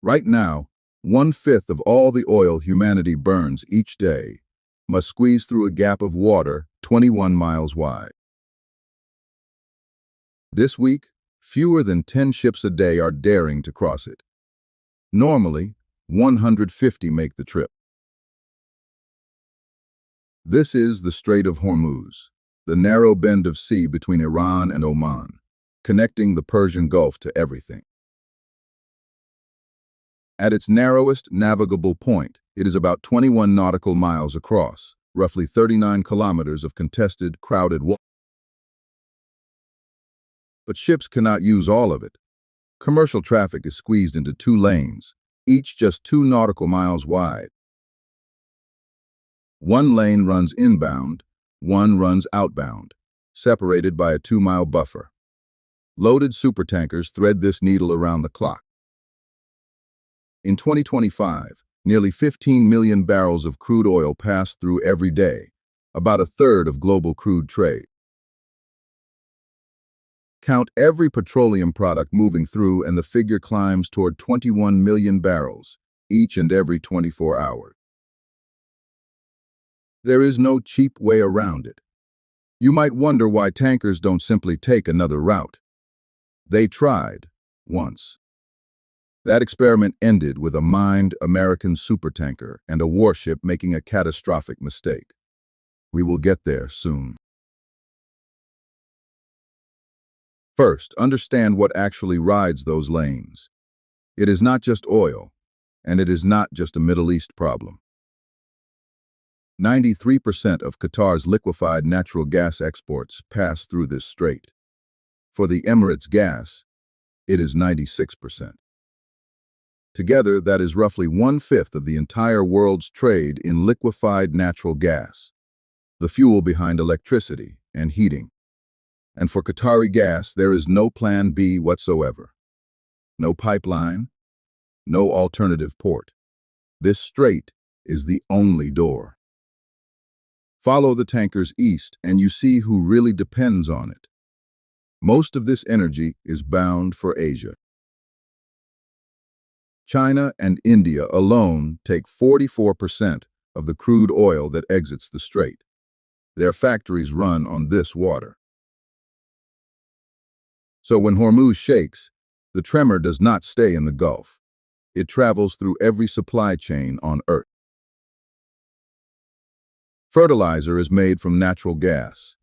Right now, 1/5 of all the oil humanity burns each day must squeeze through a gap of water 21 miles wide. This week, fewer than 10 ships a day are daring to cross it. Normally, 150 make the trip. This is the Strait of Hormuz, the narrow bend of sea between Iran and Oman, connecting the Persian Gulf to everything. At its narrowest navigable point, it is about 21 nautical miles across, roughly 39 kilometers of contested, crowded water. But ships cannot use all of it. Commercial traffic is squeezed into 2 lanes, each just 2 nautical miles wide. One lane runs inbound, one runs outbound, separated by a 2-mile buffer. Loaded supertankers thread this needle around the clock. In 2025, nearly 15 million barrels of crude oil passed through every day, about a third of global crude trade. Count every petroleum product moving through and the figure climbs toward 21 million barrels, each and every 24 hours. There is no cheap way around it. You might wonder why tankers don't simply take another route. They tried, once. That experiment ended with a mined American supertanker and a warship making a catastrophic mistake. We will get there soon. First, understand what actually rides those lanes. It is not just oil, and it is not just a Middle East problem. 93% of Qatar's liquefied natural gas exports pass through this strait. For the Emirates gas, it is 96%. Together, that is roughly 1/5 of the entire world's trade in liquefied natural gas, the fuel behind electricity and heating. And for Qatari gas, there is no plan B whatsoever. No pipeline, no alternative port. This strait is the only door. Follow the tankers east and you see who really depends on it. Most of this energy is bound for Asia. China and India alone take 44% of the crude oil that exits the strait. Their factories run on this water. So when Hormuz shakes, the tremor does not stay in the Gulf. It travels through every supply chain on Earth. Fertilizer is made from natural gas.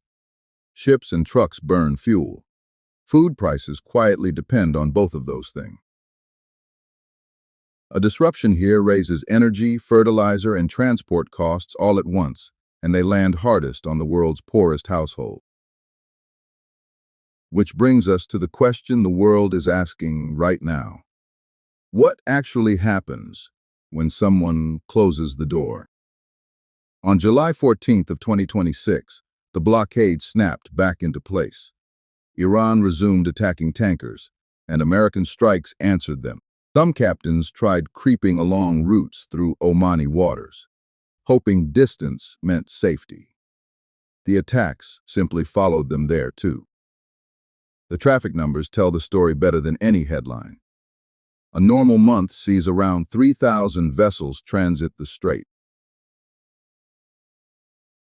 Ships and trucks burn fuel. Food prices quietly depend on both of those things. A disruption here raises energy, fertilizer, and transport costs all at once, and they land hardest on the world's poorest household. Which brings us to the question the world is asking right now. What actually happens when someone closes the door? On July 14th of 2026, the blockade snapped back into place. Iran resumed attacking tankers, and American strikes answered them. Some captains tried creeping along routes through Omani waters, hoping distance meant safety. The attacks simply followed them there too. The traffic numbers tell the story better than any headline. A normal month sees around 3,000 vessels transit the strait.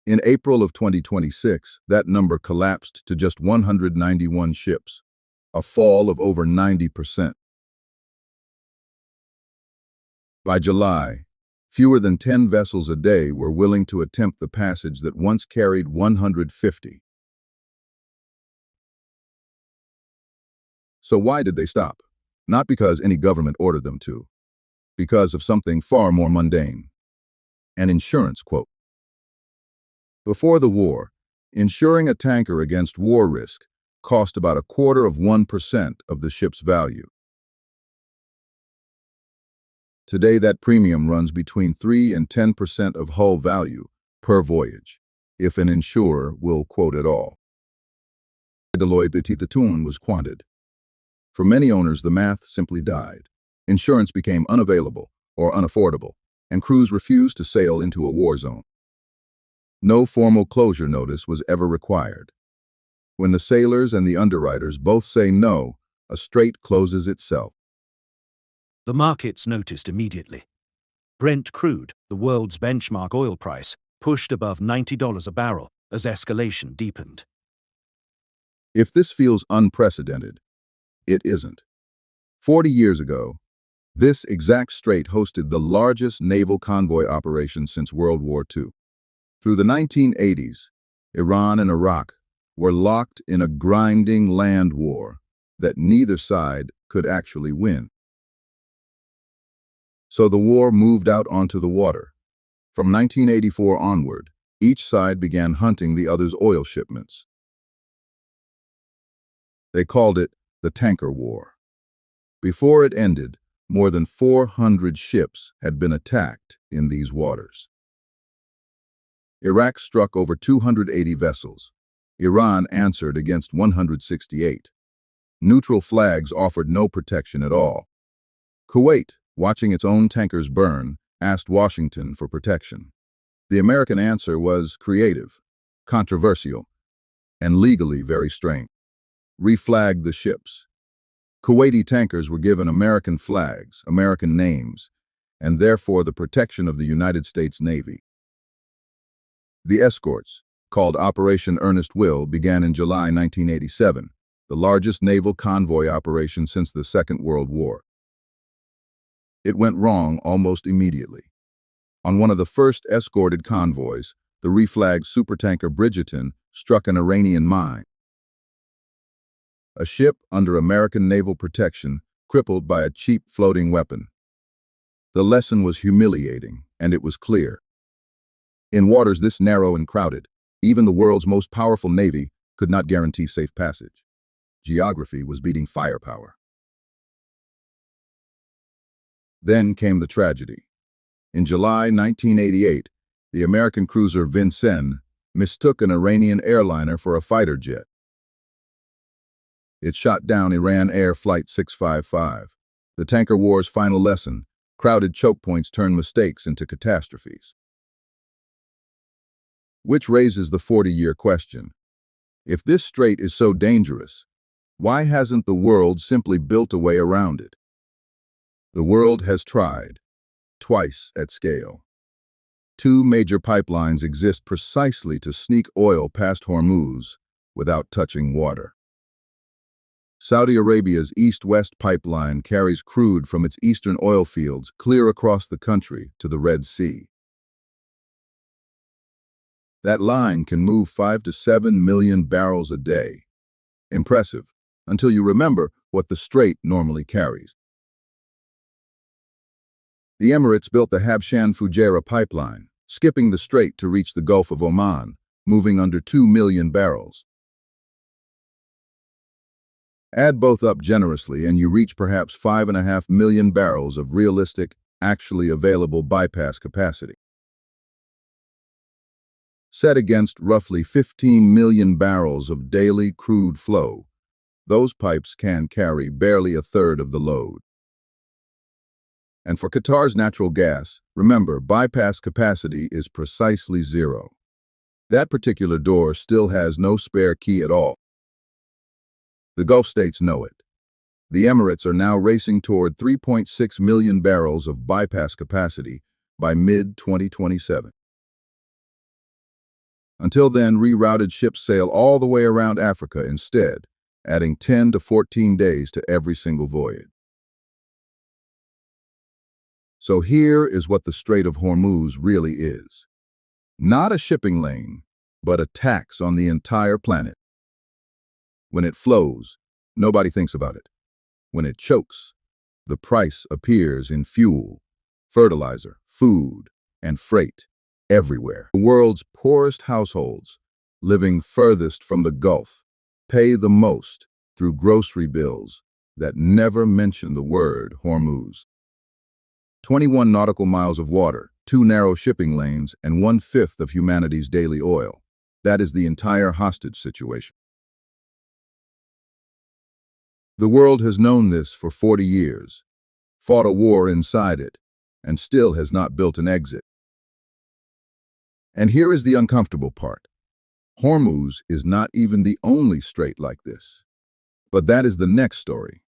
In April of 2026, that number collapsed to just 191 ships, a fall of over 90%. By July, fewer than 10 vessels a day were willing to attempt the passage that once carried 150. So why did they stop? Not because any government ordered them to, because of something far more mundane. An insurance quote. Before the war, insuring a tanker against war risk cost about 0.25% of the ship's value. Today, that premium runs between 3 and 10% of hull value per voyage, if an insurer will quote at all. Deloitte Petit Tune was quoted. For many owners, the math simply died. Insurance became unavailable or unaffordable, and crews refused to sail into a war zone. No formal closure notice was ever required. When the sailors and the underwriters both say no, a strait closes itself. The markets noticed immediately. Brent crude, the world's benchmark oil price, pushed above $90 a barrel as escalation deepened. If this feels unprecedented, it isn't. 40 years ago, this exact strait hosted the largest naval convoy operation since World War II. Through the 1980s, Iran and Iraq were locked in a grinding land war that neither side could actually win. So the war moved out onto the water. From 1984 onward, each side began hunting the other's oil shipments. They called it the Tanker War. Before it ended, more than 400 ships had been attacked in these waters. Iraq struck over 280 vessels. Iran answered against 168. Neutral flags offered no protection at all. Kuwait, watching its own tankers burn, asked Washington for protection. The American answer was creative, controversial, and legally very strange. Reflagged the ships. Kuwaiti tankers were given American flags, American names, and therefore the protection of the United States Navy. The escorts, called Operation Earnest Will, began in July 1987, the largest naval convoy operation since the Second World War. It went wrong almost immediately. On one of the first escorted convoys, the reflagged supertanker Bridgerton struck an Iranian mine. A ship under American naval protection, crippled by a cheap floating weapon. The lesson was humiliating, and it was clear. In waters this narrow and crowded, even the world's most powerful navy could not guarantee safe passage. Geography was beating firepower. Then came the tragedy. In July 1988, the American cruiser Vincennes mistook an Iranian airliner for a fighter jet. It shot down Iran Air Flight 655. The tanker war's final lesson: crowded choke points turn mistakes into catastrophes. Which raises the 40-year question. If this strait is so dangerous, why hasn't the world simply built a way around it? The world has tried, twice at scale. Two major pipelines exist precisely to sneak oil past Hormuz without touching water. Saudi Arabia's East-West pipeline carries crude from its eastern oil fields clear across the country to the Red Sea. That line can move 5 to 7 million barrels a day. Impressive, until you remember what the strait normally carries. The Emirates built the Habshan-Fujairah pipeline, skipping the strait to reach the Gulf of Oman, moving under 2 million barrels. Add both up generously and you reach perhaps 5.5 million barrels of realistic, actually available bypass capacity. Set against roughly 15 million barrels of daily crude flow, those pipes can carry barely a third of the load. And for Qatar's natural gas, remember, bypass capacity is precisely zero. That particular door still has no spare key at all. The Gulf states know it. The Emirates are now racing toward 3.6 million barrels of bypass capacity by mid-2027. Until then, rerouted ships sail all the way around Africa instead, adding 10 to 14 days to every single voyage. So here is what the Strait of Hormuz really is. Not a shipping lane, but a tax on the entire planet. When it flows, nobody thinks about it. When it chokes, the price appears in fuel, fertilizer, food, and freight everywhere. The world's poorest households, living furthest from the Gulf, pay the most through grocery bills that never mention the word Hormuz. 21 nautical miles of water, 2 narrow shipping lanes, and 1/5 of humanity's daily oil. That is the entire hostage situation. The world has known this for 40 years, fought a war inside it, and still has not built an exit. And here is the uncomfortable part. Hormuz is not even the only strait like this. But that is the next story.